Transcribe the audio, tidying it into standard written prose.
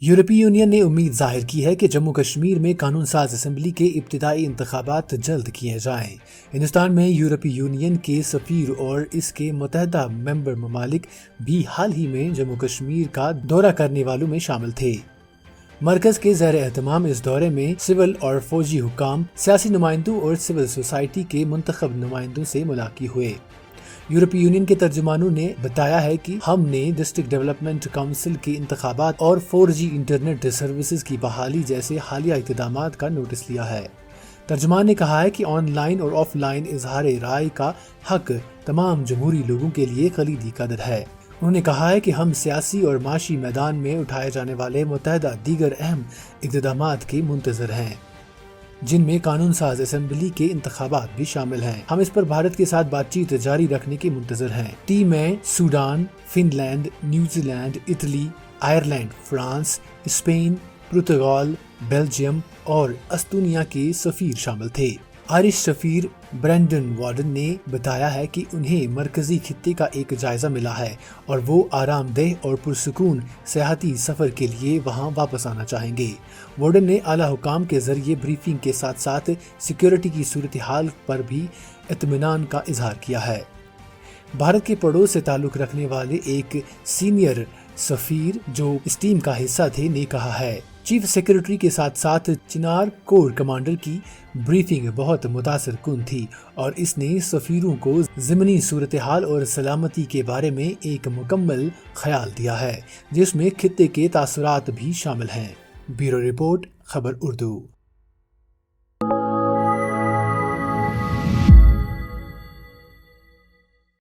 यूरोपीय यूनियन ने उम्मीद जाहिर की है कि जम्मू कश्मीर में कानून साज असम्बली के इब्तिदाई इंतखाबात जल्द किए जाएं। हिंदुस्तान में यूरोपीय यूनियन के सफीर और इसके मुतहदा मेंबर ममालिक भी हाल ही में जम्मू कश्मीर का दौरा करने वालों में शामिल थे। मरकज के ज़ेर एहतमाम इस दौरे में सिविल और फौजी हुकाम, सियासी नुमाइंदों और सिविल सोसाइटी के मुंतखब नुमाइंदों से मुलाकात हुए। यूरोपीय यूनियन के तर्जुमानों ने बताया है कि हमने डिस्ट्रिक्ट डेवलपमेंट काउंसिल के इंतखाबात और 4G इंटरनेट सर्विसेज की बहाली जैसे हालिया इक़दामात का नोटिस लिया है। तर्जुमान ने कहा है कि ऑनलाइन और ऑफलाइन इजहार राय का हक तमाम जमहूरी लोगों के लिए कलीदी कदर है। उन्होंने कहा है कि हम सियासी और माशी मैदान में उठाए जाने वाले मुतहदा दीगर अहम इक़दामात के मुंतज़र हैं, जिनमें कानून साज असेंबली के इंतखाबात भी शामिल हैं। हम इस पर भारत के साथ बातचीत जारी रखने के मुंतज़र हैं। टीम में Sudan, Finland, New Zealand, Italy, Ireland, France, Spain, पुर्तगाल, बेल्जियम और एस्तोनिया के सफीर शामिल थे। आयरिश सफीर ब्रेंडन वार्डन ने बताया है कि उन्हें मरकजी खित्ते का एक जायजा मिला है और वो आरामदेह और पुरसुकून सियाहती सफर के लिए वहां वापस आना चाहेंगे। वार्डन ने आला हुकाम के जरिए ब्रीफिंग के साथ साथ सिक्योरिटी की सूरत हाल पर भी इत्मीनान का इजहार किया है। भारत के पड़ोस से ताल्लुक रखने वाले एक सीनियर सफीर जो इस टीम का हिस्सा थे ने कहा है, चीफ सेक्रेटरी के साथ साथ चिनार कोर कमांडर की ब्रीफिंग बहुत मुतासिर कुन थी और इसने सफीरों को ज़िमनी सूरत हाल और सलामती के बारे में एक मुकम्मल ख्याल दिया है, जिसमें खित्ते के तासुरात भी शामिल हैं। ब्यूरो रिपोर्ट, खबर उर्दू।